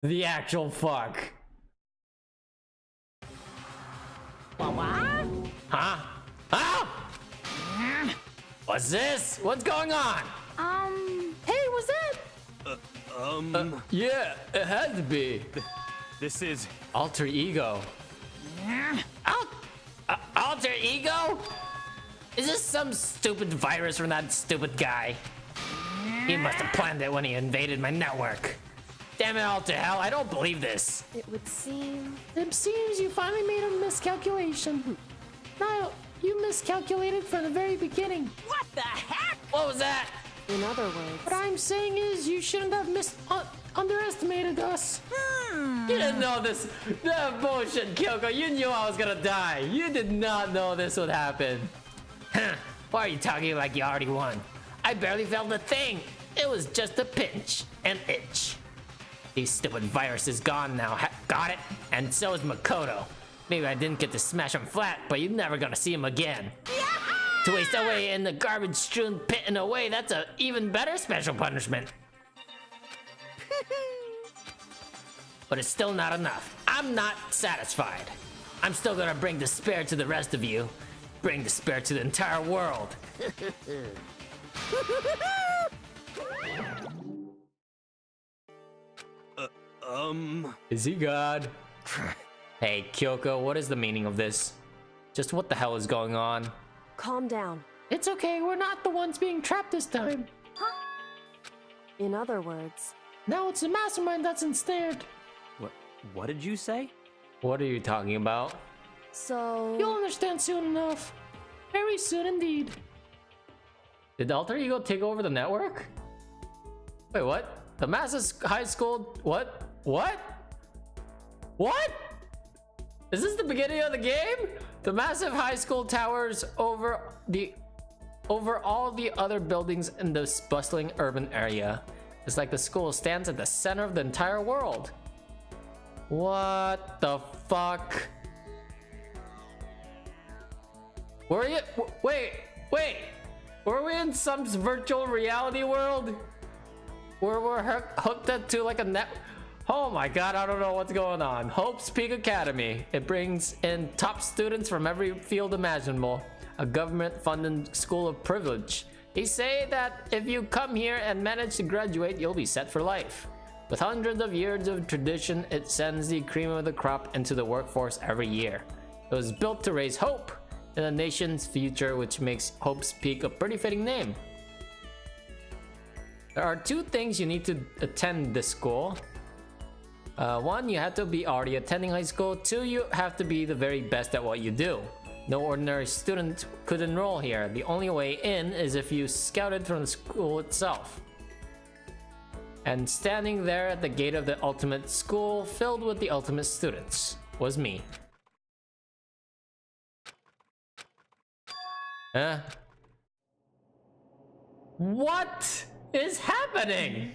The actual fuck. What? Huh? Ah! What's this? What's going on? Hey, was that? Yeah, it had to be. This is... Alter ego. Alter ego? Is this some stupid virus from that stupid guy? He must have planned it when he invaded my network. Damn it all to hell, I don't believe this. It would seem... It seems you finally made a miscalculation. Niall, you miscalculated from the very beginning. What the heck? What was that? In other words... What I'm saying is you shouldn't have underestimated us. You didn't know this. That bullshit, Kyoko. You knew I was gonna die. You did not know this would happen. Why are you talking like you already won? I barely felt a thing. It was just a pinch, an itch. These stupid viruses gone now. Got it? And so is Makoto. Maybe I didn't get to smash him flat, but you're never gonna see him again. To waste away in the garbage-strewn pit in a way, that's an even better special punishment. But it's still not enough. I'm not satisfied. I'm still gonna bring despair to the rest of you. Bring despair to the entire world. Is he God? Hey, Kyoko, what is the meaning of this? Just what the hell is going on? Calm down. It's okay, we're not the ones being trapped this time. In other words... Now it's the mastermind that's ensnared. What did you say? What are you talking about? So... You'll understand soon enough. Very soon indeed. Did Alter Ego take over the network? Wait, what? The Massive High School... What? What? What? Is this the beginning of the game? The massive high school towers over all the other buildings in this bustling urban area. It's like the school stands at the center of the entire world. What the fuck? Were you? Wait. Were we in some virtual reality world? Where we're hooked up to like a net? Oh my god, I don't know what's going on. Hope's Peak Academy. It brings in top students from every field imaginable. A government-funded school of privilege. They say that if you come here and manage to graduate, you'll be set for life. With hundreds of years of tradition, it sends the cream of the crop into the workforce every year. It was built to raise hope in the nation's future, which makes Hope's Peak a pretty fitting name. There are two things you need to attend this school. One, you have to be already attending high school. Two, you have to be the very best at what you do. No ordinary student could enroll here. The only way in is if you scouted from the school itself. And standing there at the gate of the ultimate school, filled with the ultimate students, was me. Huh? What is happening?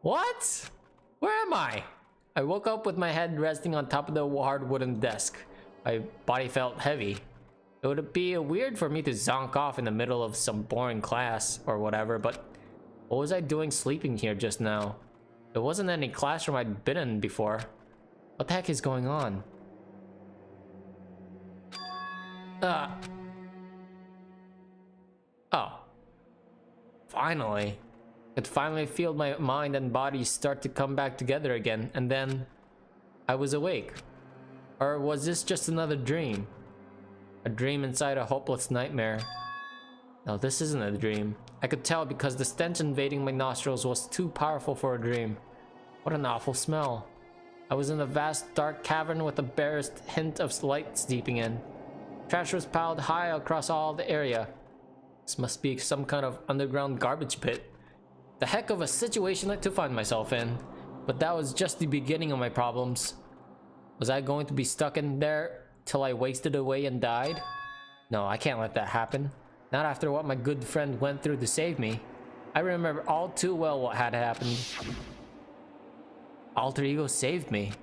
What? Where am I? I woke up with my head resting on top of the hard wooden desk. My body felt heavy. It would be weird for me to zonk off in the middle of some boring class or whatever, but what was I doing sleeping here just now? There wasn't any classroom I'd been in before. What the heck is going on? Oh. Finally. I could finally feel my mind and body start to come back together again, and then I was awake. Or was this just another dream? A dream inside a hopeless nightmare. No, this isn't a dream. I could tell because the stench invading my nostrils was too powerful for a dream. What an awful smell. I was in a vast dark cavern with the barest hint of light seeping in. Trash was piled high across all the area. This must be some kind of underground garbage pit. The heck of a situation to find myself in. But that was just the beginning of my problems. Was I going to be stuck in there till I wasted away and died? No, I can't let that happen. Not after what my good friend went through to save me. I remember all too well what had happened. Alter Ego saved me.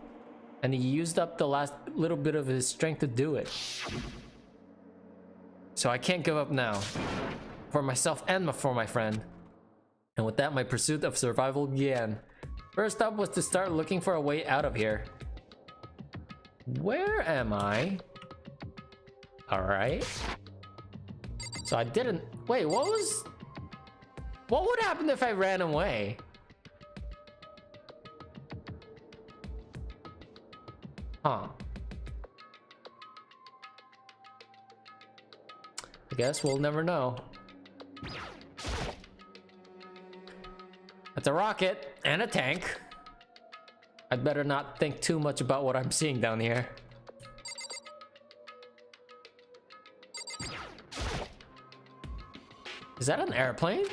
And he used up the last little bit of his strength to do it. So I can't give up now. For myself and for my friend. And with that, my pursuit of survival began. First up was to start looking for a way out of here. Where am I? Alright. So I didn't... Wait, what would happen if I ran away? Huh. I guess we'll never know. That's a rocket and a tank. I'd better not think too much about what I'm seeing down here. Is that an airplane?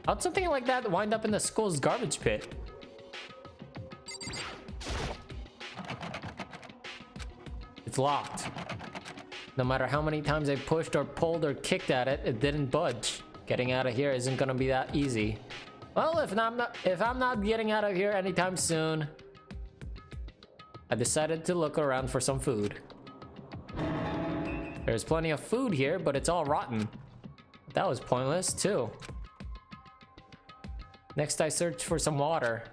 How'd something like that wind up in the school's garbage pit? It's locked. No matter how many times I pushed or pulled or kicked at it, it didn't budge. Getting out of here isn't gonna be that easy. Well, if I'm not getting out of here anytime soon, I decided to look around for some food. There's plenty of food here, but it's all rotten. That was pointless too. Next, I searched for some water.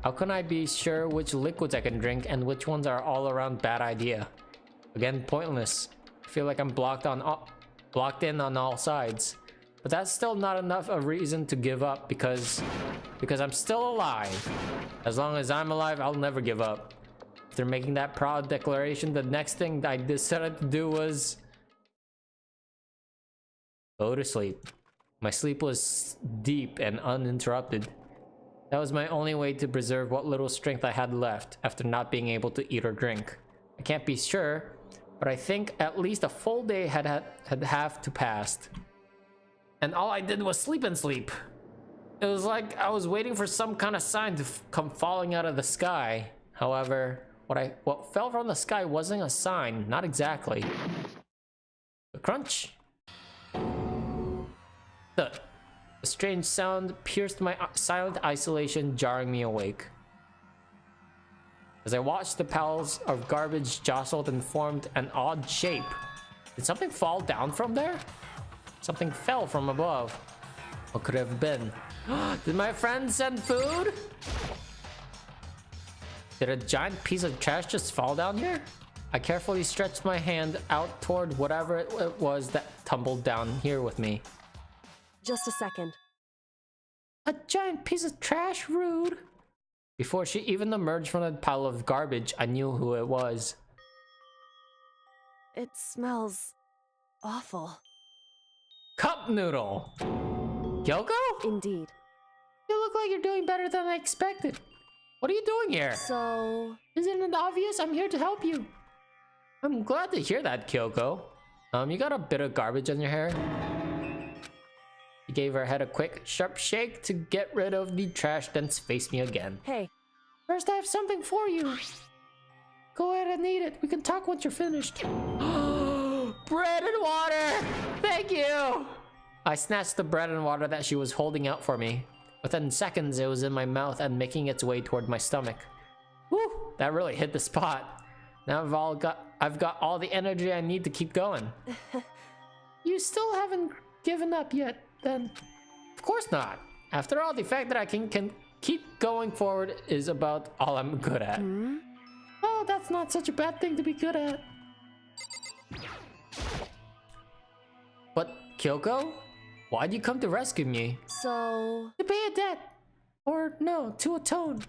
How can I be sure which liquids I can drink and which ones are all around bad idea? Again, pointless. I feel like I'm blocked in on all sides. But that's still not enough a reason to give up because I'm still alive. As long as I'm alive, I'll never give up. After making that proud declaration, the next thing I decided to do was go to sleep. My sleep was deep and uninterrupted. That was my only way to preserve what little strength I had left after not being able to eat or drink. I can't be sure, but I think at least a full day had have to passed. And all I did was sleep and sleep. It was like I was waiting for some kind of sign to come falling out of the sky. However, what fell from the sky wasn't a sign, not exactly. A crunch. A strange sound pierced my silent isolation, jarring me awake. As I watched, the piles of garbage jostled and formed an odd shape. Did something fall down from there? Something fell from above. What could it have been? Did my friend send food? Did a giant piece of trash just fall down here? I carefully stretched my hand out toward whatever it was that tumbled down here with me. Just a second. A giant piece of trash? Rude. Before she even emerged from the pile of garbage, I knew who it was. It smells awful. Cup noodle! Kyoko? Indeed. You look like you're doing better than I expected. What are you doing here? So... Isn't it obvious? I'm here to help you. I'm glad to hear that, Kyoko. You got a bit of garbage on your hair? She gave her head a quick, sharp shake to get rid of the trash, then faced me again. Hey. First, I have something for you. Go ahead and eat it. We can talk once you're finished. Bread and water! Thank you! I snatched the bread and water that she was holding out for me. Within seconds, it was in my mouth and making its way toward my stomach. Woo! That really hit the spot. Now I've got all the energy I need to keep going. You still haven't given up yet, then? Of course not. After all, the fact that I can keep going forward is about all I'm good at. Oh, that's not such a bad thing to be good at. But, Kyoko? Why'd you come to rescue me? So... To pay a debt. Or no, to atone.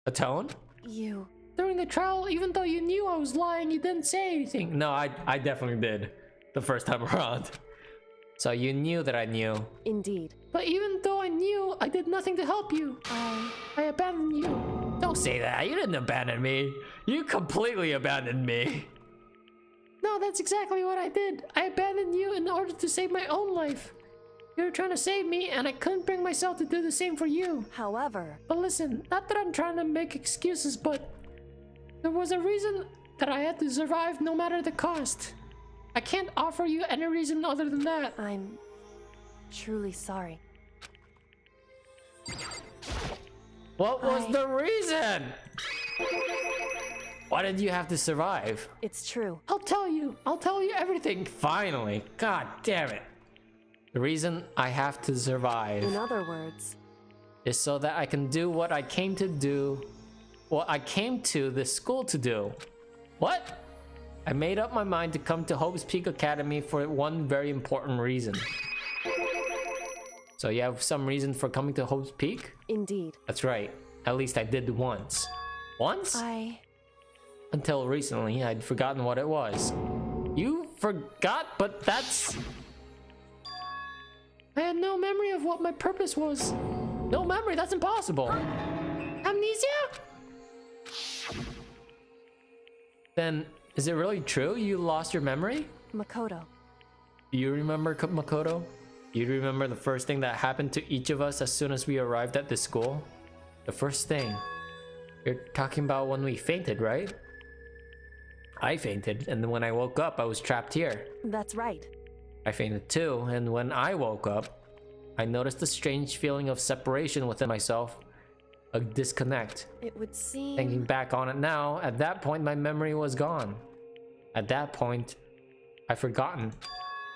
Atone? You... During the trial, even though you knew I was lying, you didn't say anything. No, I definitely did. The first time around. So you knew that I knew. Indeed. But even though I knew, I did nothing to help you. I abandoned you. Don't say that. You didn't abandon me. You completely abandoned me. No, that's exactly what I did. I abandoned you in order to save my own life. You were trying to save me, and I couldn't bring myself to do the same for you. However... But listen, not that I'm trying to make excuses, but there was a reason that I had to survive no matter the cost. I can't offer you any reason other than that. I'm truly sorry. What was the reason? Why did you have to survive? It's true. I'll tell you everything. Finally. God damn it. The reason I have to survive. In other words... is so that I can do what I came to do, what I came to this school to do. What? I made up my mind to come to Hope's Peak Academy for one very important reason. So you have some reason for coming to Hope's Peak? Indeed. That's right. At least I did once. Once? Until recently, I'd forgotten what it was. You forgot, but that's... I had no memory of what my purpose was. No memory, that's impossible. Amnesia? Then, is it really true you lost your memory? Makoto. Do you remember, Makoto? Do you remember the first thing that happened to each of us as soon as we arrived at this school? The first thing. You're talking about when we fainted, right? I fainted, and then when I woke up, I was trapped here. That's right. I fainted too, and when I woke up, I noticed a strange feeling of separation within myself. A disconnect. It would seem... Thinking back on it now, at that point my memory was gone. At that point, I'd forgotten.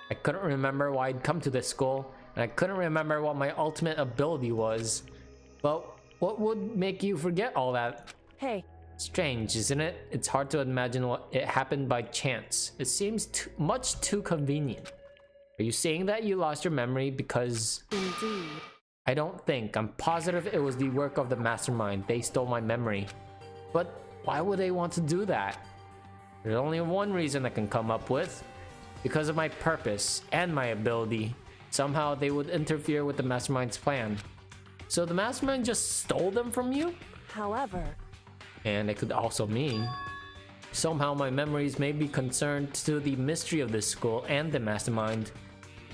I couldn't remember why I'd come to this school, and I couldn't remember what my ultimate ability was. But what would make you forget all that? Hey. Strange, isn't it? It's hard to imagine what it happened by chance. It seems much too convenient. Are you saying that you lost your memory because... Indeed. I don't think. I'm positive it was the work of the mastermind. They stole my memory. But why would they want to do that? There's only one reason I can come up with. Because of my purpose and my ability. Somehow they would interfere with the mastermind's plan. So the mastermind just stole them from you? However... And it could also mean somehow my memories may be concerned to the mystery of this school and the mastermind,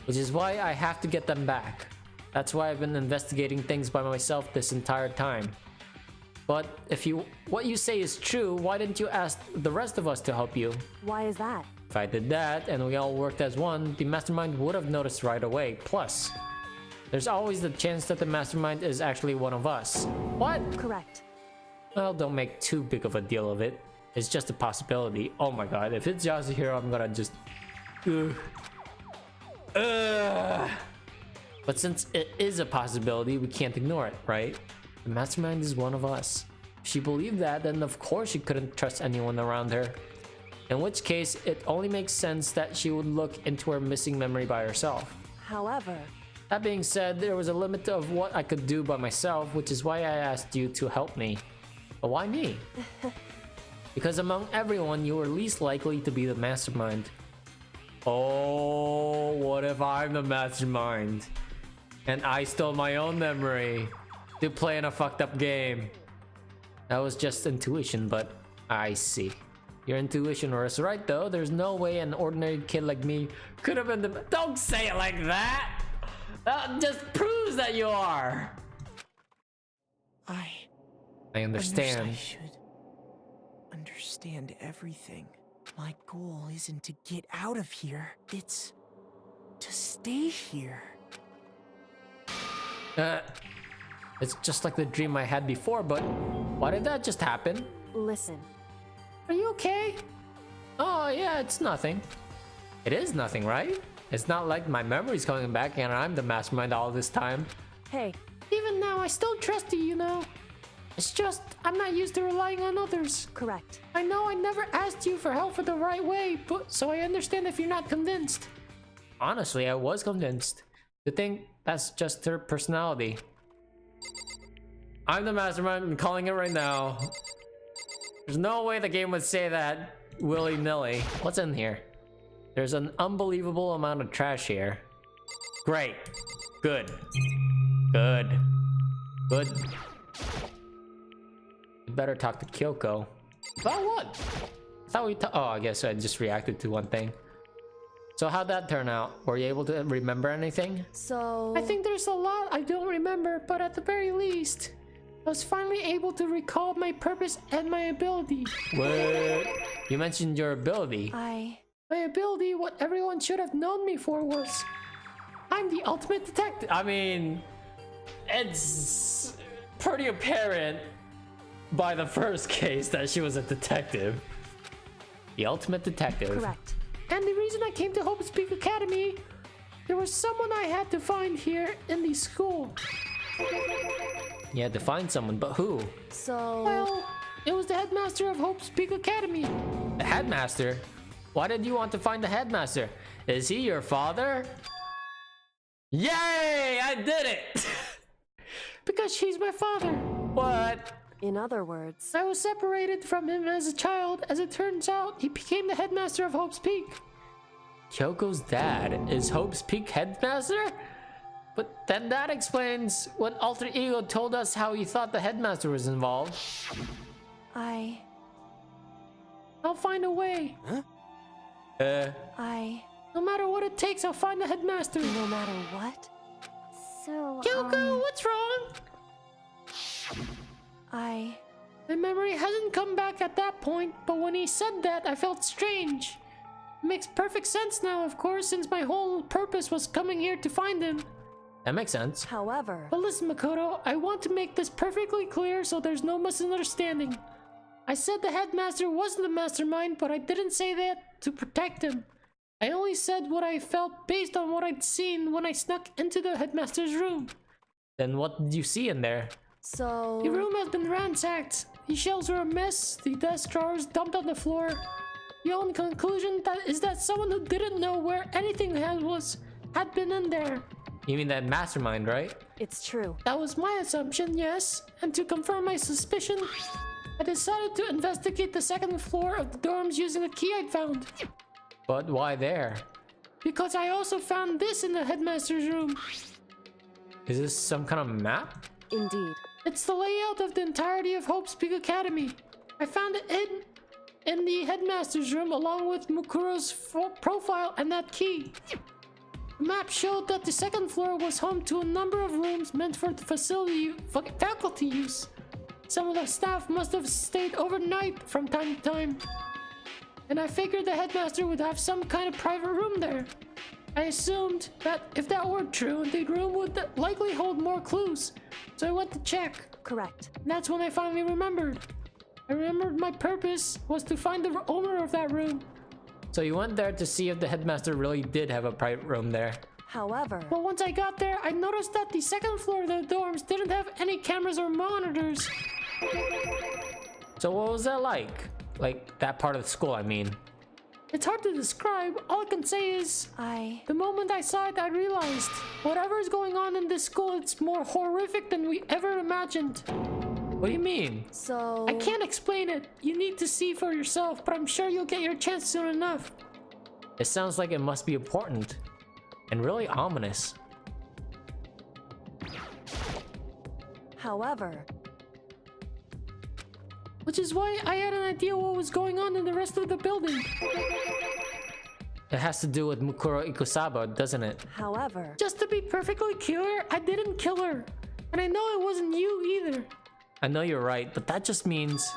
which is why I have to get them back. That's why I've been investigating things by myself this entire time. But if what you say is true, why didn't you ask the rest of us to help you? Why is that? If I did that and we all worked as one, the mastermind would have noticed right away. Plus, there's always the chance that the mastermind is actually one of us. What? Correct. Well, don't make too big of a deal of it. It's just a possibility. Oh my god, if it's Yasuhiro, I'm gonna just... But since it is a possibility, we can't ignore it, right? The mastermind is one of us. If she believed that, then of course she couldn't trust anyone around her. In which case, it only makes sense that she would look into her missing memory by herself. However... That being said, there was a limit of what I could do by myself, which is why I asked you to help me. But why me? Because among everyone, you were least likely to be the mastermind. Oh, what if I'm the mastermind? And I stole my own memory to play in a fucked up game. That was just intuition, but I see. Your intuition was right though. There's no way an ordinary kid like me could have been the... Don't say it like that! That just proves that you are! I understand. I should understand everything. My goal isn't to get out of here. It's to stay here. It's just like the dream I had before, but why did that just happen? Listen. Are you okay? Oh yeah, it's nothing. It is nothing, right? It's not like my memory's coming back and I'm the mastermind all this time. Hey. Even now, I still trust you, you know. It's just, I'm not used to relying on others. Correct. I know I never asked you for help for the right way, but so I understand if you're not convinced. Honestly, I was convinced. To think that's just her personality. I'm the mastermind, I'm calling it right now. There's no way the game would say that willy-nilly. What's in here? There's an unbelievable amount of trash here. Great. Good. Good. Good. You better talk to Kyoko. About what? I thought we oh, I guess I just reacted to one thing. So how'd that turn out? Were you able to remember anything? So... I think there's a lot I don't remember, but at the very least, I was finally able to recall my purpose and my ability. What? You mentioned your ability. My ability, what everyone should have known me for was... I'm the ultimate detective. I mean, it's pretty apparent by the first case that she was a detective. The ultimate detective. Correct. And the reason I came to Hope's Peak Academy, there was someone I had to find here in the school. You had to find someone, but who? So, Well, it was the headmaster of Hope's Peak Academy. The headmaster? Why did you want to find the headmaster? Is he your father? Yay! I did it! Because he's my father. What? in other words, I was separated from him as a child. As it turns out, he became the headmaster of Hope's Peak. Kyoko's dad is Hope's Peak headmaster? But then that explains when Alter Ego told us how he thought the headmaster was involved. I'll find a way. No matter what it takes, I'll find the headmaster. no matter what. So, Kyoko, what's wrong? I My memory hasn't come back at that point, but when he said that, I felt strange. It makes perfect sense now, of course, since my whole purpose was coming here to find him. That makes sense. however, But listen, Makoto, I want to make this perfectly clear so there's no misunderstanding. I said the headmaster wasn't the mastermind, but I didn't say that to protect him. I only said what I felt based on what I'd seen when I snuck into the headmaster's room. Then what did you see in there? so The room has been ransacked. The shelves were a mess, the desk drawers dumped on the floor. The only conclusion is that someone who didn't know where anything had been in there. You mean that mastermind, right? it's true. That was my assumption, yes. And to confirm my suspicion, I decided to investigate the second floor of the dorms using a key I'd found. But why there? Because I also found this in the headmaster's room. Is this some kind of map? Indeed. It's the layout of the entirety of Hope's Peak Academy. I found it hidden in the headmaster's room along with Mukuro's profile and that key. The map showed that the second floor was home to a number of rooms meant for the faculty use. Some of the staff must have stayed overnight from time to time. And I figured the headmaster would have some kind of private room there. I assumed that if that were true, the room would likely hold more clues. So I went to check. Correct. And that's when I finally remembered. I remembered my purpose was to find the owner of that room. So you went there to see if the headmaster really did have a private room there. However, But once I got there, I noticed that the second floor of the dorms didn't have any cameras or monitors. So what was that like? Like that part of the school, I mean. It's hard to describe. All I can say is, the moment I saw it, I realized whatever is going on in this school, it's more horrific than we ever imagined. What do you mean? so I can't explain it. You need to see for yourself, but I'm sure you'll get your chance soon enough. It sounds like it must be important. And really ominous. However, Which is why I had an idea what was going on in the rest of the building. It has to do with Mukuro Ikusaba, doesn't it? however, Just to be perfectly clear, I didn't kill her. And I know it wasn't you either. I know you're right, but that just means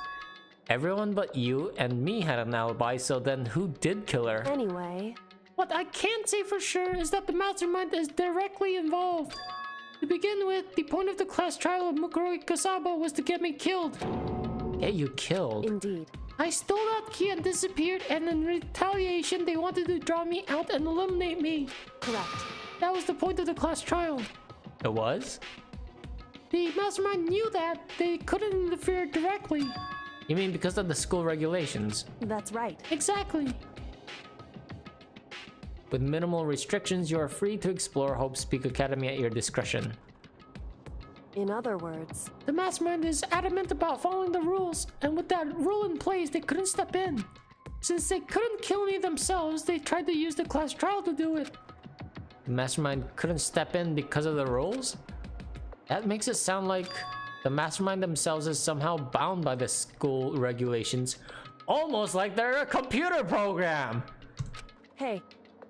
everyone but you and me had an alibi, so then who did kill her? anyway, What I can say for sure is that the mastermind is directly involved. To begin with, the point of the class trial of Mukuro Ikasaba was to get me killed. Get you killed? indeed. I stole that key and disappeared, and in retaliation, they wanted to draw me out and eliminate me. Correct. That was the point of the class trial. It was? The mastermind knew that they couldn't interfere directly. You mean because of the school regulations? That's right. Exactly. With minimal restrictions, you are free to explore Hope's Peak Academy at your discretion. In other words, The mastermind is adamant about following the rules, and with that rule in place, they couldn't step in. Since they couldn't kill me themselves, they tried to use the class trial to do it. The mastermind couldn't step in because of the rules? That makes it sound like the mastermind themselves is somehow bound by the school regulations, almost like they're a computer program. hey,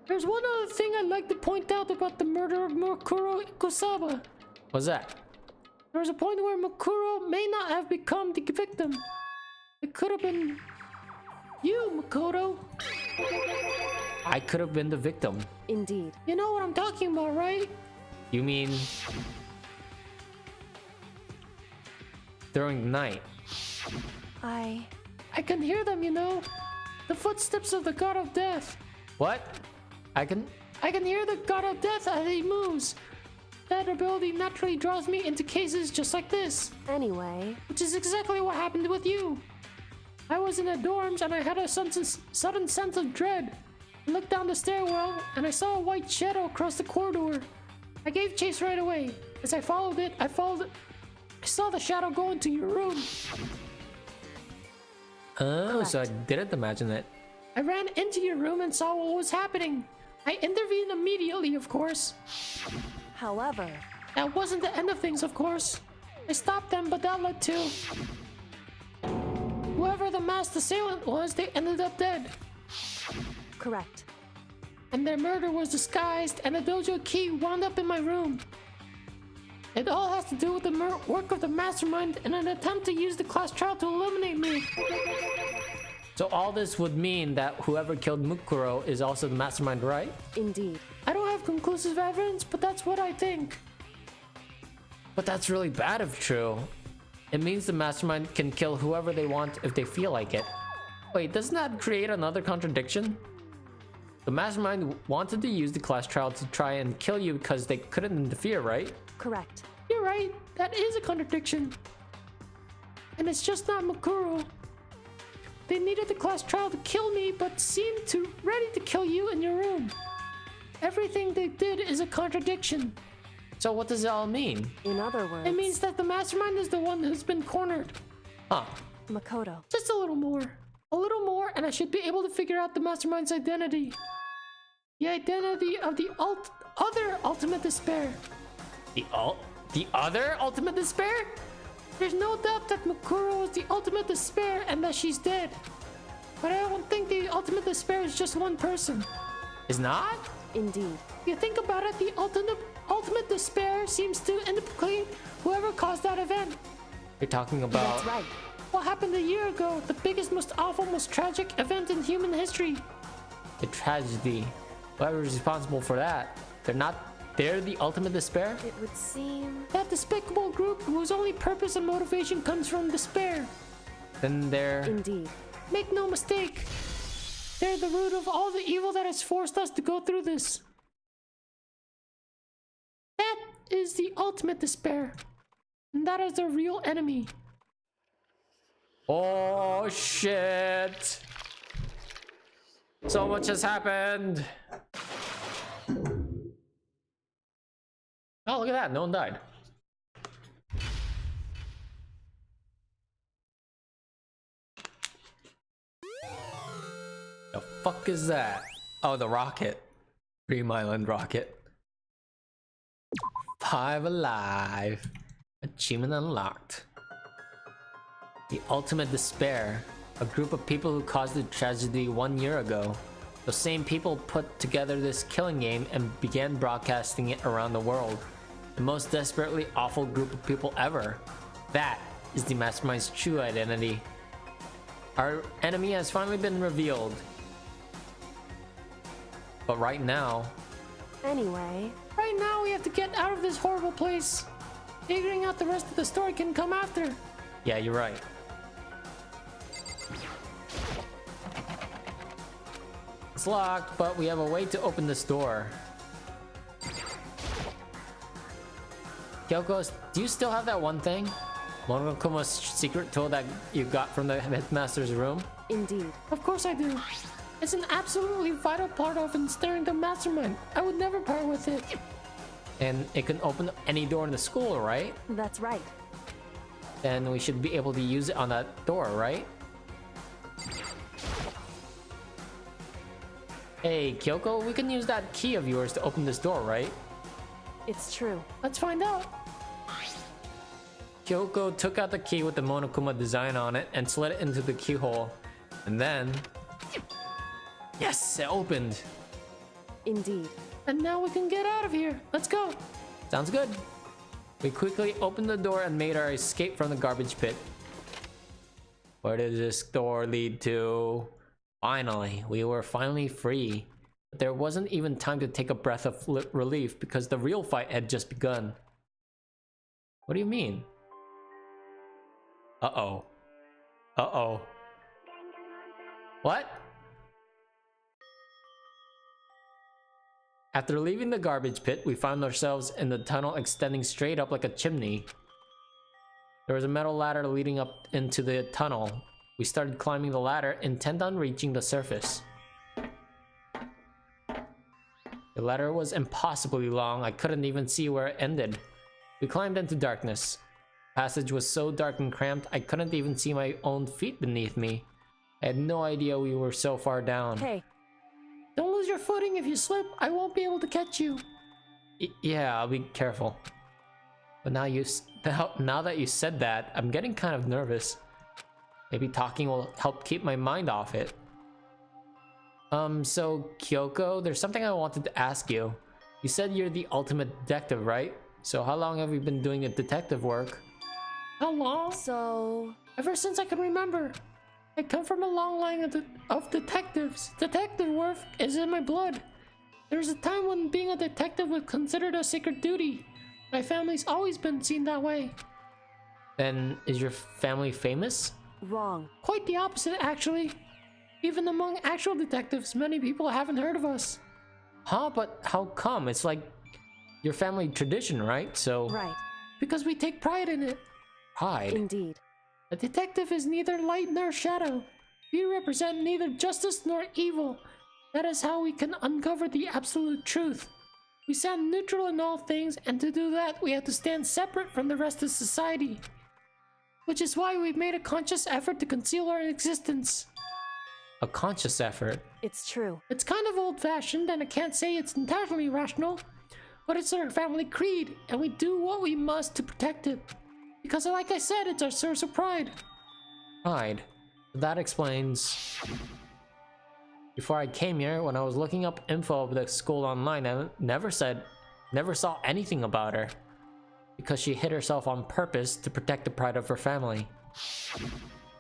There's one other thing I'd like to point out about the murder of Mukuro Ikosaba. What's that? There was a point where Mukuro may not have become the victim. It could have been you, Makoto. I could have been the victim. indeed. You know what I'm talking about, right? You mean during the night? I can hear them, you know. The footsteps of the god of death. What? I can... I can hear the god of death as he moves. that ability naturally draws me into cases just like this. Anyway, Which is exactly what happened with you. I was in the dorms and I had a sudden sense of dread. I looked down the stairwell and I saw a white shadow across the corridor. I gave chase right away. As I followed it, I saw the shadow go into your room. Oh, so I didn't imagine it. I ran into your room and saw what was happening. I intervened immediately, of course. however, That wasn't the end of things, of course. I stopped them, but that led to... whoever the masked assailant was, they ended up dead. correct. And their murder was disguised, and the dojo key wound up in my room. It all has to do with the work of the mastermind in an attempt to use the class trial to eliminate me. So all this would mean that whoever killed Mukuro is also the mastermind, right? Indeed. I don't have conclusive evidence, but that's what I think. But that's really bad if true. It means the mastermind can kill whoever they want if they feel like it. Wait, doesn't that create another contradiction? The mastermind wanted to use the class trial to try and kill you because they couldn't interfere, right? Correct. You're right, that is a contradiction. And it's just not Mukuro. They needed the class trial to kill me, but seemed ready to kill you in your room. Everything they did is a contradiction. So what does it all mean? In other words, It means that the mastermind is the one who's been cornered. Huh. Makoto. Just a little more. A little more, and I should be able to figure out the mastermind's identity. The identity of the other ultimate despair. The other ultimate despair? There's no doubt that Mukuro is the ultimate despair and that she's dead. But I don't think the ultimate despair is just one person. Is not? Indeed. If you think about it, the ultimate despair seems to implicate whoever caused that event. You're talking about... That's right. What happened a year ago? The biggest, most awful, most tragic event in human history. the tragedy. Whoever's responsible for that, they're the ultimate despair? It would seem... That despicable group whose only purpose and motivation comes from despair. Then they're... Indeed. Make no mistake. They're the root of all the evil that has forced us to go through this. That is the ultimate despair. And that is their real enemy. Oh shit! So much has happened! Oh, look at that, no one died. The fuck is that? Oh, the rocket. Dream Island rocket. 5 alive. Achievement unlocked. The ultimate despair. A group of people who caused the tragedy 1 year ago. Those same people put together this killing game and began broadcasting it around the world. The most desperately awful group of people ever. That is the Mastermind's true identity. Our enemy has finally been revealed. But right now... Anyway... Right now we have to get out of this horrible place. Figuring out the rest of the story can come after. Yeah, you're right. It's locked, but we have a way to open this door. Kyoko, do you still have that one thing? Monokuma's secret tool that you got from the headmaster's room? Indeed. Of course I do. It's an absolutely vital part of ensnaring the mastermind. I would never part with it. And it can open any door in the school, right? That's right. Then we should be able to use it on that door, right? Hey, Kyoko, we can use that key of yours to open this door, right? It's true. Let's find out. Kyoko took out the key with the Monokuma design on it and slid it into the keyhole. And then... Yes, it opened! Indeed. And now we can get out of here. Let's go. Sounds good. We quickly opened the door and made our escape from the garbage pit. Where did this door lead to? Finally, we were finally free. But there wasn't even time to take a breath of relief because the real fight had just begun. What do you mean? Uh-oh. Uh-oh. What? After leaving the garbage pit, we found ourselves in the tunnel extending straight up like a chimney. There was a metal ladder leading up into the tunnel. We started climbing the ladder, intent on reaching the surface. The ladder was impossibly long, I couldn't even see where it ended. We climbed into darkness. The passage was so dark and cramped, I couldn't even see my own feet beneath me. I had no idea we were so far down. Hey, Don't lose your footing. If you slip, I won't be able to catch you. Yeah, I'll be careful. But now that you said that, I'm getting kind of nervous. Maybe talking will help keep my mind off it. So Kyoko, there's something I wanted to ask you. You said you're the ultimate detective, right? So how long have you been doing the detective work? How long? so... Ever since I can remember. I come from a long line of detectives. Detective work is in my blood. There was a time when being a detective was considered a sacred duty. My family's always been seen that way. Then is your family famous? wrong. Quite the opposite, actually. Even among actual detectives, many people haven't heard of us. Huh? But how come? It's like your family tradition, right? So Right. Because we take pride in it. pride. Indeed. A detective is neither light nor shadow. We represent neither justice nor evil. That is how we can uncover the absolute truth. We stand neutral in all things, and to do that, we have to stand separate from the rest of society. Which is why we've made a conscious effort to conceal our existence. A conscious effort. It's true. It's kind of old-fashioned, and I can't say it's entirely rational, but it's our family creed, and we do what we must to protect it. Because like I said, it's our source of pride. Pride. That explains. Before I came here, when I was looking up info of the school online, I never saw anything about her. Because she hid herself on purpose to protect the pride of her family.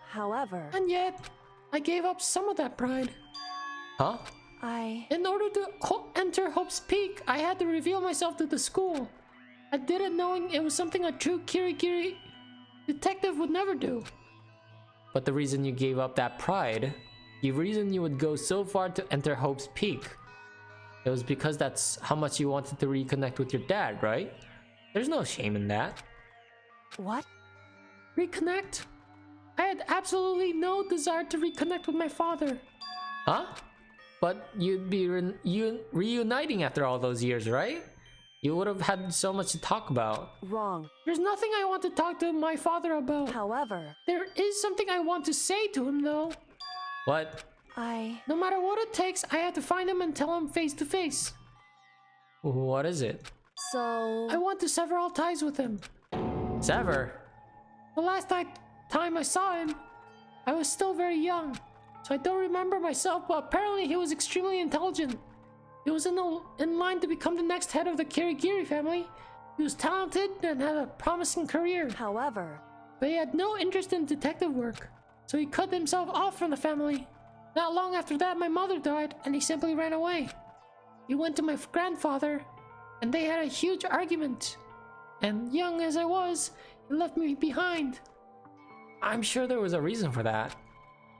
However, And yet, I gave up some of that pride. Huh? In order to enter Hope's Peak, I had to reveal myself to the school. I did it knowing it was something a true Kirigiri detective would never do. But the reason you gave up that pride, the reason you would go so far to enter Hope's Peak, it was because that's how much you wanted to reconnect with your dad, right? There's no shame in that. what? Reconnect? I had absolutely no desire to reconnect with my father. Huh? But you'd be reuniting after all those years, right? You would have had so much to talk about. Wrong. There's nothing I want to talk to my father about. However, There is something I want to say to him, though. What? No matter what it takes, I have to find him and tell him face to face. What is it? so... I want to sever all ties with him. Sever? The last time I saw him, I was still very young, so I don't remember myself, but apparently he was extremely intelligent. He was in line to become the next head of the Kirigiri family. He was talented and had a promising career, However, but he had no interest in detective work, so he cut himself off from the family. Not long after that, my mother died, and he simply ran away. He went to my grandfather, and they had a huge argument. And young as I was, he left me behind. I'm sure there was a reason for that.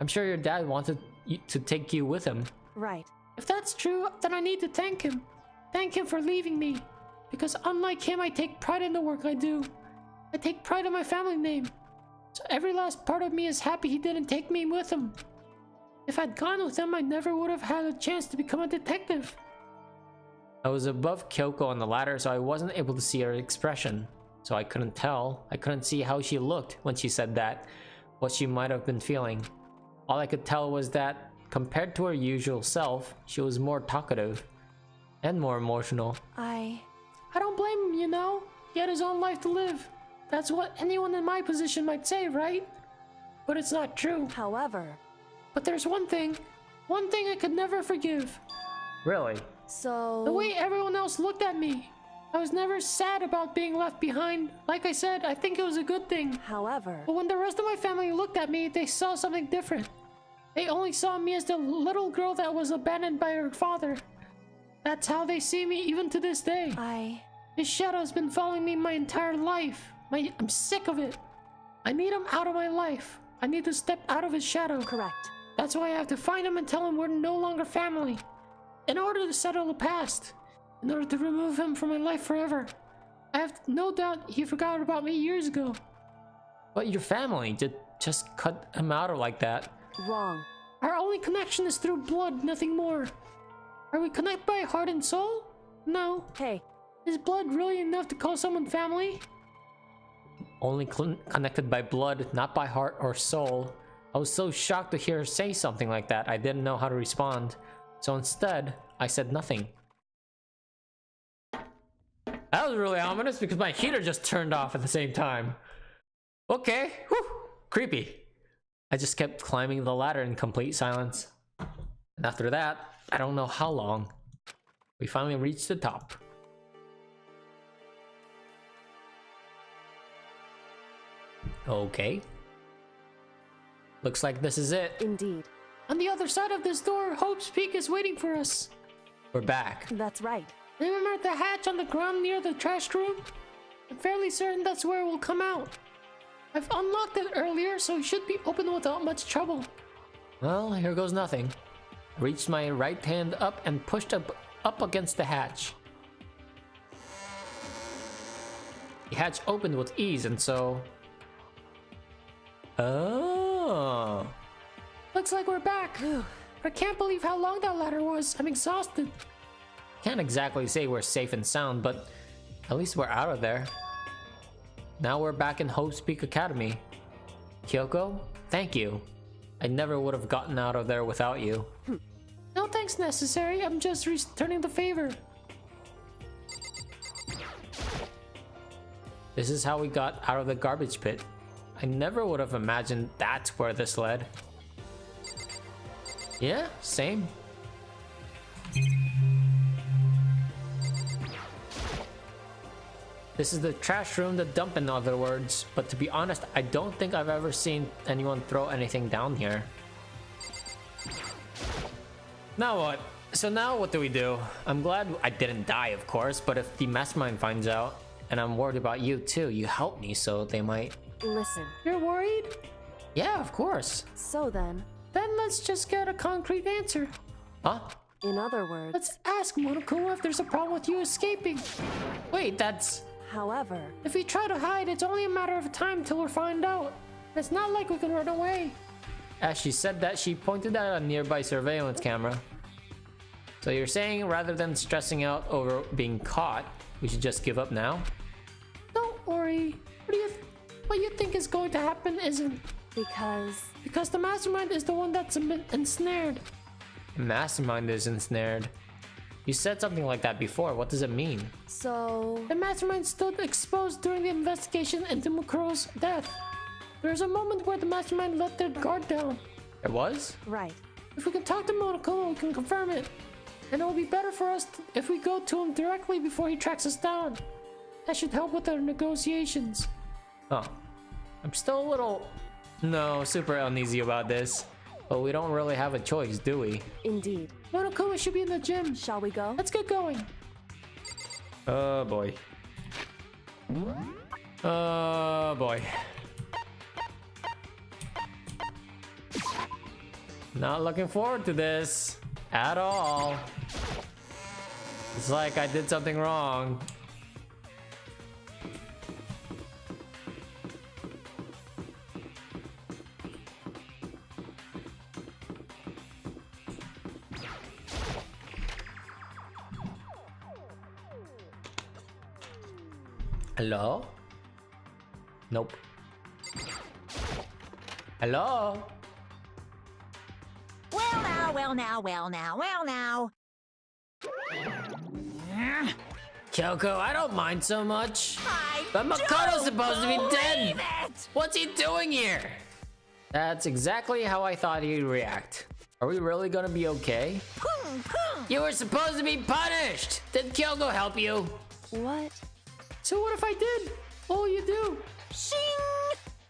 I'm sure your dad wanted to take you with him. right. If that's true, then I need to thank him. Thank him for leaving me. Because unlike him, I take pride in the work I do. I take pride in my family name. So every last part of me is happy he didn't take me with him. If I'd gone with him, I never would have had a chance to become a detective. I was above Kyoko on the ladder, so I wasn't able to see her expression. So I couldn't tell. I couldn't see how she looked when she said that, what she might have been feeling. All I could tell was that, compared to her usual self, she was more talkative and more emotional. I don't blame him, you know? He had his own life to live. That's what anyone in my position might say, right? But it's not true. However, But there's one thing I could never forgive. Really? so... The way everyone else looked at me. I was never sad about being left behind. Like I said, I think it was a good thing. However, But when the rest of my family looked at me, they saw something different. They only saw me as the little girl that was abandoned by her father. That's how they see me even to this day. His shadow has been following me my entire life. I'm sick of it. I need him out of my life. I need to step out of his shadow. Correct. That's why I have to find him and tell him we're no longer family. In order to settle the past. in order to remove him from my life forever. I have no doubt he forgot about me years ago. But your family did just cut him out like that. Wrong. Our only connection is through blood, nothing more. Are we connected by heart and soul? No. Hey, Is blood really enough to call someone family? Only connected by blood, not by heart or soul. I was so shocked to hear her say something like that, I didn't know how to respond. So instead, I said nothing. That was really ominous because my heater just turned off at the same time. Okay, whew, creepy. I just kept climbing the ladder in complete silence. And after that, I don't know how long, we finally reached the top. Okay. Looks like this is it. indeed. On the other side of this door, Hope's Peak is waiting for us. We're back. That's right. Remember the hatch on the ground near the trash room? I'm fairly certain that's where it will come out. I've unlocked it earlier, so it should be open without much trouble. Well, here goes nothing. I reached my right hand up and pushed up against the hatch. The hatch opened with ease, and so... Oh. Looks like we're back. I can't believe how long that ladder was. I'm exhausted. Can't exactly say we're safe and sound, but at least we're out of there. Now we're back in Hope's Peak Academy. Kyoko, thank you. I never would have gotten out of there without you. No thanks necessary. I'm just returning the favor. This is how we got out of the garbage pit. I never would have imagined that's where this led. Yeah, same. This is the trash room, the dump in other words, but to be honest, I don't think I've ever seen anyone throw anything down here. Now what? So now what do we do? I'm glad I didn't die, of course, but if the mastermind finds out, and I'm worried about you too, you helped me, so they might... Listen. You're worried? Yeah, of course. So then, Let's just get a concrete answer. Huh? in other words, Let's ask Monokuma if there's a problem with you escaping. Wait, that's... however, If we try to hide, it's only a matter of time till we find out. It's not like we can run away. As she said that, she pointed at a nearby surveillance camera. So you're saying rather than stressing out over being caught, we should just give up now? Don't worry. What you think is going to happen isn't. because The mastermind is the one that's ensnared. Mastermind is ensnared. You said something like that before. What does it mean? so The mastermind stood exposed during the investigation into Mukuro's death. There's a moment where the mastermind let their guard down. It was? right. If we can talk to Monokuma, we can confirm it. And it will be better for us if we go to him directly before he tracks us down. That should help with our negotiations. Oh. I'm still a little... No, super uneasy about this. But we don't really have a choice, do we? Indeed. Monokuma should be in the gym. Shall we go? Let's get going. Oh boy. Oh boy. Not looking forward to this at all. It's like I did something wrong. Hello? Nope. Hello? Well now. Kyoko, I don't mind so much. I But Makoto's supposed to be dead! believe it! What's he doing here? That's exactly how I thought he'd react. Are we really gonna be okay? You were supposed to be punished! Did Kyoko help you? What? So what if I did? What will you do? Shing!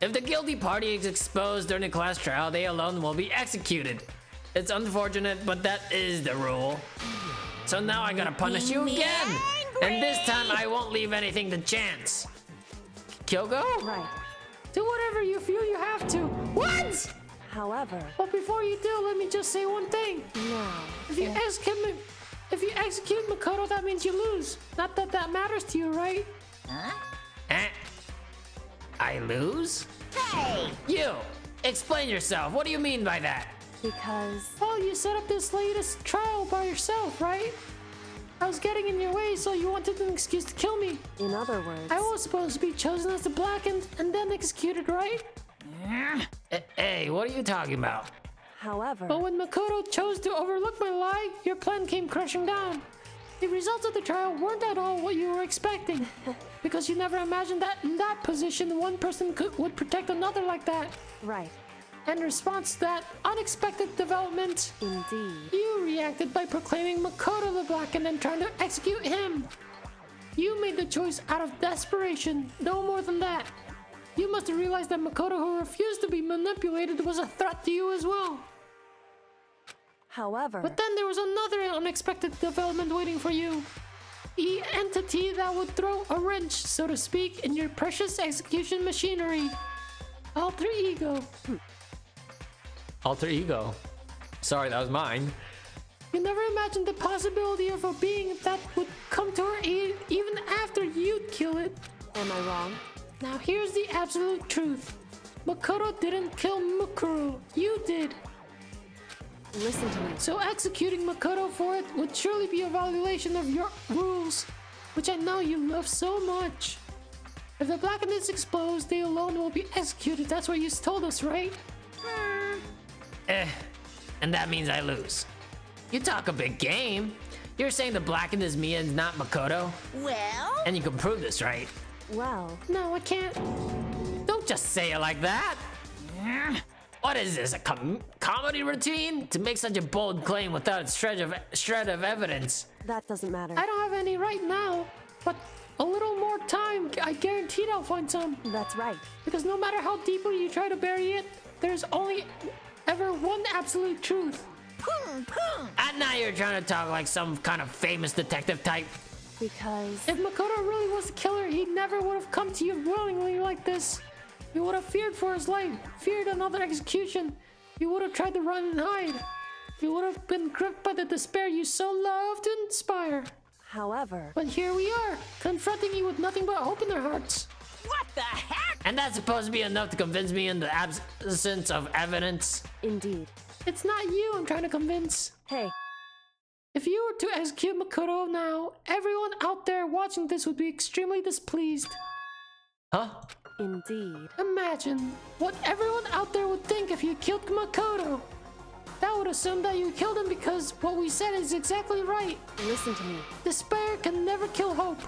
If the guilty party is exposed during the class trial, they alone will be executed. It's unfortunate, but that is the rule. So now I gotta punish you Me again! angry! And this time I won't leave anything to chance. Kyoko? Right. Do whatever you feel you have to. What? However, But before you do, let me just say one thing. now, If you If you execute Makoto, that means you lose. Not that that matters to you, right? I lose? Hey! You! Explain yourself. What do you mean by that? Because Well, you set up this latest trial by yourself, right? I was getting in your way, so you wanted an excuse to kill me. in other words, I was supposed to be chosen as the blackened and then executed, right? Hey, what are you talking about? however, But when Makoto chose to overlook my lie, your plan came crashing down. The results of the trial weren't at all what you were expecting. Because you never imagined that in that position, one person would protect another like that. right, In response to that unexpected development, indeed. you reacted by proclaiming Makoto the Blackened and trying to execute him. You made the choice out of desperation, no more than that. You must have realized that Makoto, who refused to be manipulated, was a threat to you as well. However, But then there was another unexpected development waiting for you. The entity that would throw a wrench, so to speak, in your precious execution machinery. Alter ego. Alter ego. Sorry, that was mine. You never imagined the possibility of a being that would come to her aid even after you'd kill it. am I wrong? Now here's the absolute truth. Makoto didn't kill Mukuro. You did. Listen to me. So executing Makoto for it would surely be a violation of your rules, which I know you love so much. If the Blackened is exposed, they alone will be executed. That's what you told us, right? And that means I lose. You talk a big game. You're saying the Blackened is me and not Makoto? Well? And you can prove this, right? Well, No, I can't. Don't just say it like that. What is this, a comedy routine? To make such a bold claim without a shred of evidence. that doesn't matter. I don't have any right now, but a little more time, I guaranteed I'll find some. That's right. Because no matter how deeply you try to bury it, there's only ever one absolute truth. And now you're trying to talk like some kind of famous detective type. Because If Makoto really was the killer, he never would have come to you willingly like this. He would have feared for his life, feared another execution. He would have tried to run and hide. He would have been gripped by the despair you so love to inspire. however, But here we are, confronting you with nothing but hope in their hearts. What the heck? And that's supposed to be enough to convince me in the absence of evidence? indeed. It's not you I'm trying to convince. Hey, If you were to execute Makoto now, everyone out there watching this would be extremely displeased. Huh? indeed. Imagine what everyone out there would think if you killed Makoto. That would assume that you killed him because what we said is exactly right. Listen to me. Despair can never kill hope.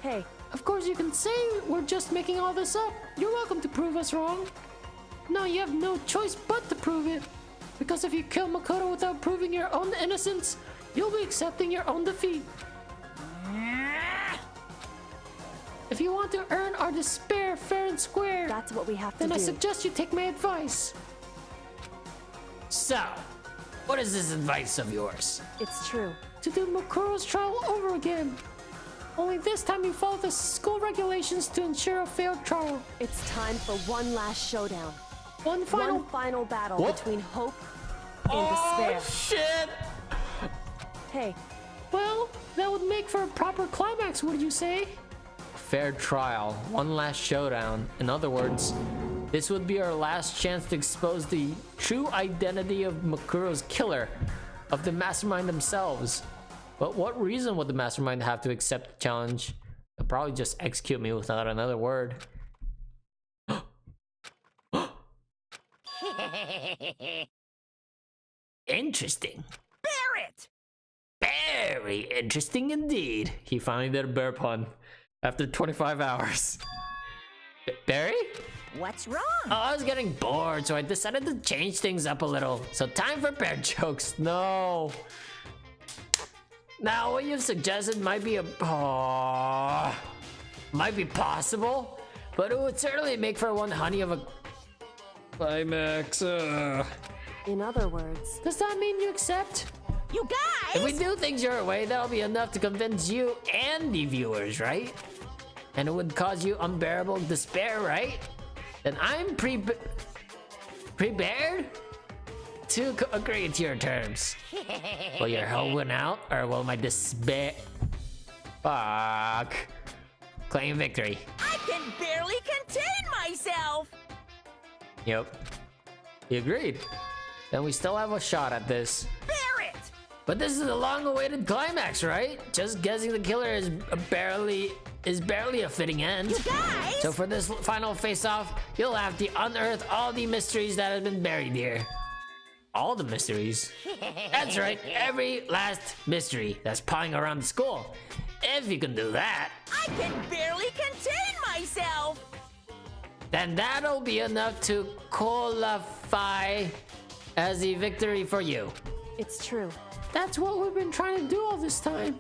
Hey, Of course, you can say we're just making all this up. You're welcome to prove us wrong. No, you have no choice but to prove it. Because if you kill Makoto without proving your own innocence, you'll be accepting your own defeat. If you want to earn our despair fair and square, that's what we have to then I do. suggest you take my advice. So, what is this advice of yours? It's true. To do Makuro's trial over again. Only this time you follow the school regulations to ensure a fair trial. It's time for one last showdown. One final. One final battle What? between hope and despair. Shit! Hey, Well, that would make for a proper climax, would you say? Fair trial, one last showdown. In other words, this would be our last chance to expose the true identity of Makuro's killer, of the mastermind themselves. But what reason would the mastermind have to accept the challenge? They'll probably just execute me without another word. Interesting. Barrett! Very interesting indeed. He finally did a bear pun after 25 hours. Barry? What's wrong? Oh, I was getting bored, so I decided to change things up a little. So time for bear jokes. No. Now, what you've suggested might be might be possible, but it would certainly make for one honey of a climax. in other words, Does that mean you accept? You guys! If we do things your way, that'll be enough to convince you and the viewers, right? And it would cause you unbearable despair, right? Then I'm prepared to agree to your terms. Will your hope win out, or will my despair... Fuck. Claim victory. I can barely contain myself. Yep. He agreed. Then we still have a shot at this. Bear it. But this is a long-awaited climax, right? Just guessing the killer is barely a fitting end. You guys. So for this final face-off, you'll have to unearth all the mysteries that have been buried here. All the mysteries? That's right, every last mystery that's pawing around the school. If you can do that, I can barely contain myself. then that'll be enough to qualify as a victory for you. It's true. That's what we've been trying to do all this time.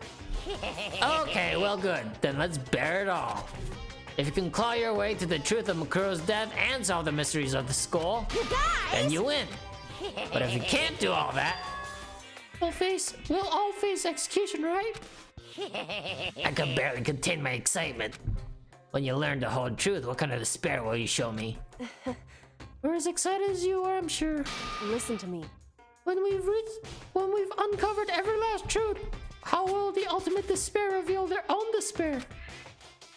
Okay, well good. Then let's bear it all. If you can claw your way to the truth of Makuro's death and solve the mysteries of the skull, You guys. then you win. But if you can't do all that, We'll all face execution, right? I can barely contain my excitement. When you learn the whole truth, what kind of despair will you show me? We're as excited as you are, I'm sure. Listen to me. When we've uncovered every last truth, how will the ultimate despair reveal their own despair?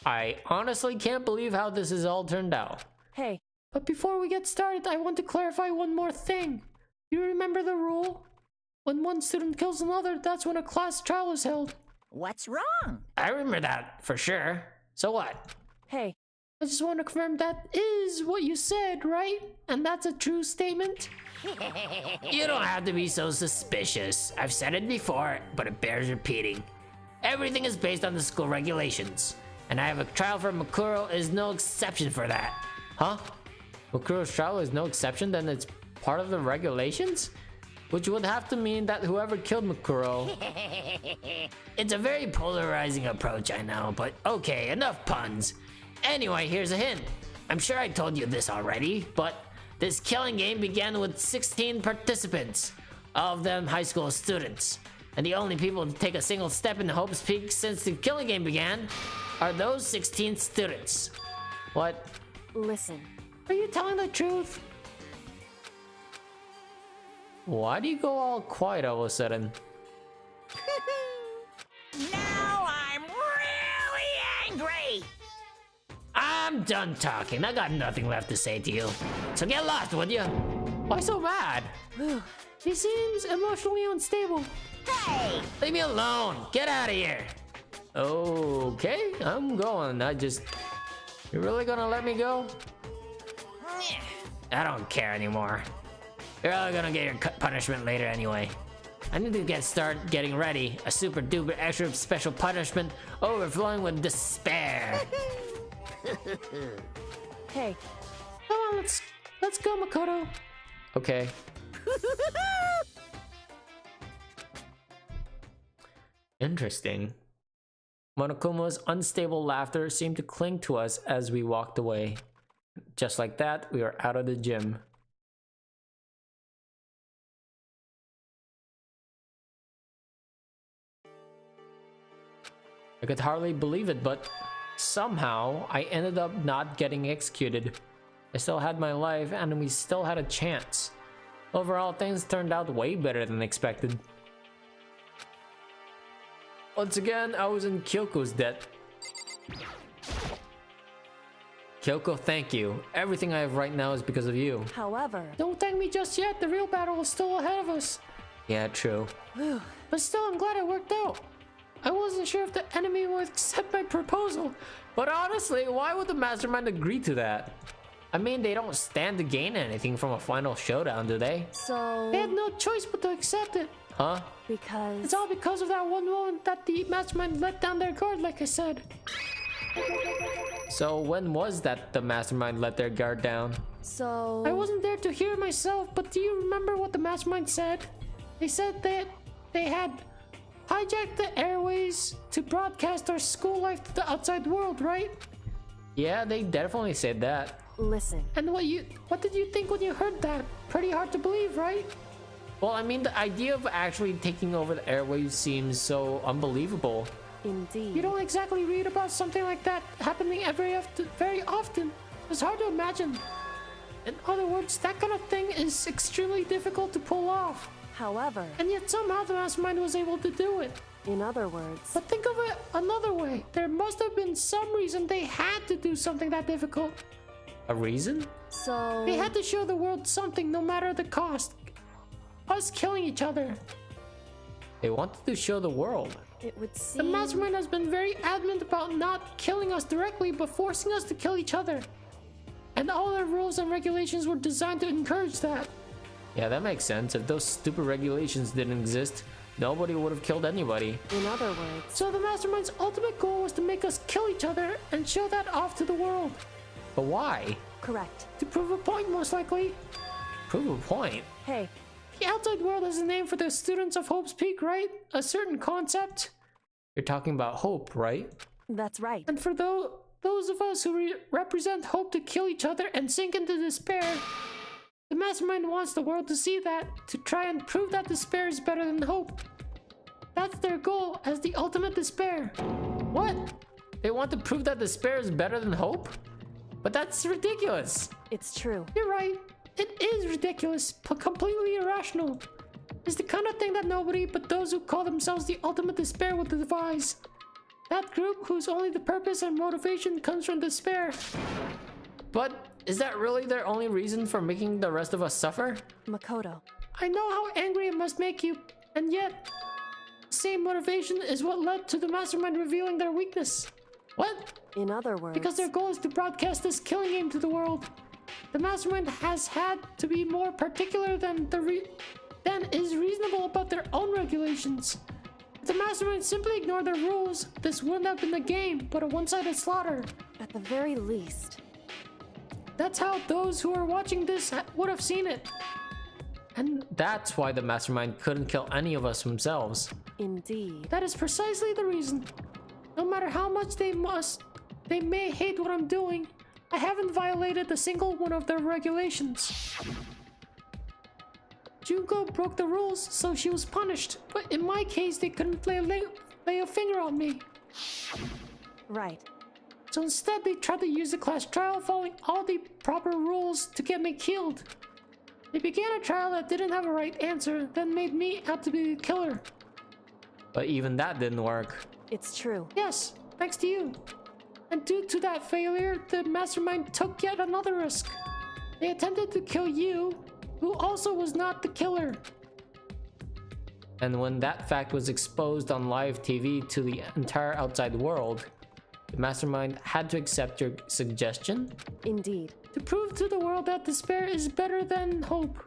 I honestly can't believe how this has all turned out. Hey, But before we get started, I want to clarify one more thing. You remember the rule? When one student kills another, that's when a class trial is held. What's wrong? I remember that for sure. So what? hey, I just want to confirm that is what you said, right? And that's a true statement? You don't have to be so suspicious. I've said it before, but it bears repeating. Everything is based on the school regulations. And I have a trial for Makuro is no exception for that. Huh? Makuro's trial is no exception? Then it's part of the regulations? Which would have to mean that whoever killed Makuro... It's a very polarizing approach, I know, but okay, enough puns. Anyway, here's a hint. I'm sure I told you this already, but this killing game began with 16 participants, all of them high school students. And the only people to take a single step in Hope's Peak since the killing game began are those 16 students. What? listen. Are you telling the truth? Why do you go all quiet all of a sudden? Now I'm really angry. I'm done talking. I got nothing left to say to you. So get lost, would you? Why so mad? He seems emotionally unstable. Hey, Leave me alone. Get out of here. Okay, I'm going. You really gonna let me go? I don't care anymore. You're all gonna get your punishment later anyway. I need to start getting ready. A super duper extra special punishment overflowing with despair. Hey, Come on, let's go, Makoto. Okay. Interesting. Monokuma's unstable laughter seemed to cling to us as we walked away. Just like that, we were out of the gym. I could hardly believe it, but somehow I ended up not getting executed. I still had my life and we still had a chance. Overall, things turned out way better than expected. Once again, I was in Kyoko's debt. Kyoko, thank you. Everything I have right now is because of you. however, Don't thank me just yet. The real battle is still ahead of us. Yeah, true. But still, I'm glad it worked out. I wasn't sure if the enemy would accept my proposal. But honestly, why would the mastermind agree to that? I mean, they don't stand to gain anything from a final showdown, do they? so They had no choice but to accept it. Huh? because It's all because of that one moment that the mastermind let down their guard, like I said. So when was that the mastermind let their guard down? so I wasn't there to hear it myself, but do you remember what the mastermind said? They said that they had hijacked the airways to broadcast our school life to the outside world, right? Yeah, they definitely said that. listen. And what did you think when you heard that? Pretty hard to believe, right? Well, I mean, the idea of actually taking over the airwaves seems so unbelievable. Indeed. You don't exactly read about something like that happening very often. It's hard to imagine. In other words, that kind of thing is extremely difficult to pull off. However, And yet somehow the mastermind was able to do it. in other words, But think of it another way. There must have been some reason they had to do something that difficult. A reason? so They had to show the world something no matter the cost. Us killing each other. They wanted to show the world. it would The seem mastermind has been very adamant about not killing us directly, but forcing us to kill each other. And all their rules and regulations were designed to encourage that. Yeah, that makes sense. If those stupid regulations didn't exist, nobody would have killed anybody. in other words, So the mastermind's ultimate goal was to make us kill each other and show that off to the world. But why? correct. To prove a point, most likely. Prove a point. Hey, The outside world has a name for the students of Hope's Peak, right? A certain concept. You're talking about hope, right? that's right. And for those of us who represent hope to kill each other and sink into despair, the mastermind wants the world to see that, to try and prove that despair is better than hope. That's their goal as the ultimate despair. What? They want to prove that despair is better than hope? But that's ridiculous. It's true. You're right. It is ridiculous, but completely irrational. It's the kind of thing that nobody but those who call themselves the ultimate despair would devise. That group whose only the purpose and motivation comes from despair. But is that really their only reason for making the rest of us suffer? Makoto, I know how angry it must make you, and yet, the same motivation is what led to the mastermind revealing their weakness. What? in other words, Because their goal is to broadcast this killing game to the world. The mastermind has had to be more particular than is reasonable about their own regulations. If the mastermind simply ignored their rules, this wouldn't have been a game, but a one-sided slaughter. at the very least, That's how those who are watching this would have seen it. And that's why the mastermind couldn't kill any of us themselves. indeed. That is precisely the reason. No matter how much they may hate what I'm doing, I haven't violated a single one of their regulations. Junko broke the rules, so she was punished. But in my case, they couldn't lay a finger on me. Right. So instead, they tried to use the class trial following all the proper rules to get me killed. They began a trial that didn't have a right answer, then made me out to be the killer. But even that didn't work. It's true. Yes, thanks to you. And due to that failure, the mastermind took yet another risk. They attempted to kill you, who also was not the killer. And when that fact was exposed on live TV to the entire outside world, the mastermind had to accept your suggestion? Indeed. To prove to the world that despair is better than hope,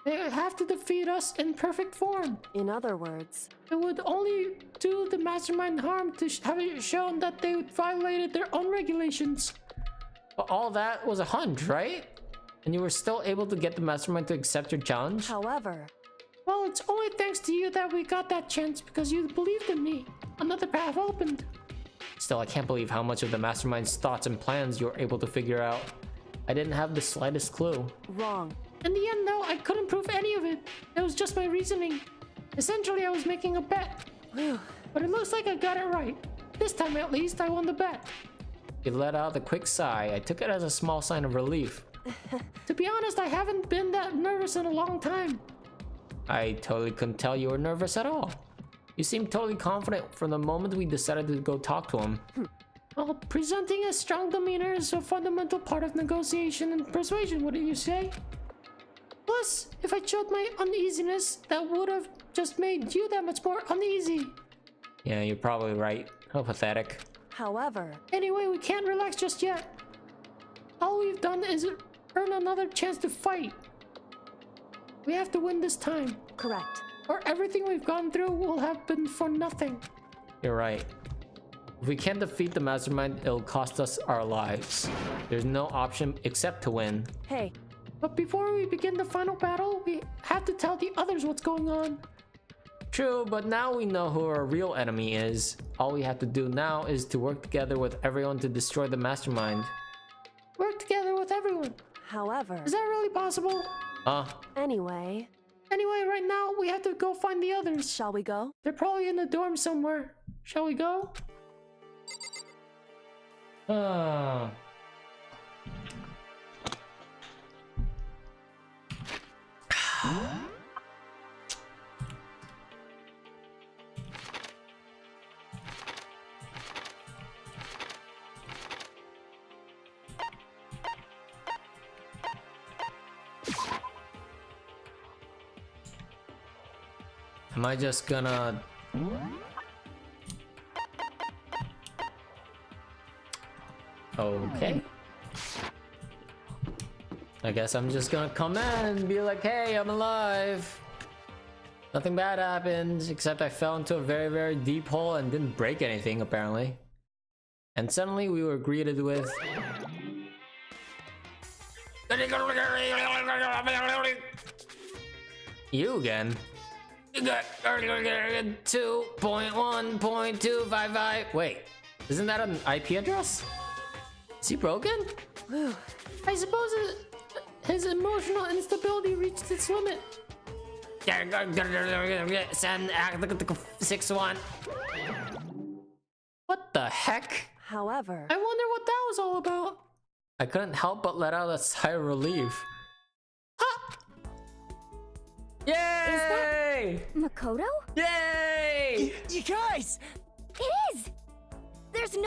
they have to defeat us in perfect form. In other words, It would only do the mastermind harm to have it shown that they violated their own regulations. But all that was a hunch, right? And you were still able to get the mastermind to accept your challenge? however, Well, it's only thanks to you that we got that chance because you believed in me. Another path opened. Still, I can't believe how much of the mastermind's thoughts and plans you were able to figure out. I didn't have the slightest clue. wrong. In the end, though, I couldn't prove any of it. It was just my reasoning. Essentially, I was making a bet. Whew. But it looks like I got it right. This time, at least, I won the bet. You let out a quick sigh. I took it as a small sign of relief. To be honest, I haven't been that nervous in a long time. I totally couldn't tell you were nervous at all. You seemed totally confident from the moment we decided to go talk to him. Well, presenting a strong demeanor is a fundamental part of negotiation and persuasion, wouldn't you say? Plus, if I showed my uneasiness, that would have just made you that much more uneasy. Yeah, you're probably right. How pathetic. However, Anyway, we can't relax just yet. All we've done is earn another chance to fight. We have to win this time, correct. or everything we've gone through will have been for nothing. You're right. If we can't defeat the mastermind, it'll cost us our lives. There's no option except to win. Hey, But before we begin the final battle, we have to tell the others what's going on. True, but now we know who our real enemy is. All we have to do now is to work together with everyone to destroy the mastermind. Work together with everyone. however, Is that really possible? anyway, Anyway, right now we have to go find the others. shall we go? They're probably in the dorm somewhere. Shall we go? Am I just gonna... Okay. I guess I'm just gonna come in and be like, hey, I'm alive. Nothing bad happened, except I fell into a very, very deep hole and didn't break anything, apparently. And suddenly we were greeted with... You again? 2.1.255. Wait, isn't that an IP address? Is he broken? I suppose his emotional instability reached its limit. 61. What the heck? However, I wonder what that was all about. I couldn't help but let out a sigh of relief. Yay! Makoto? Yay! You guys! It is!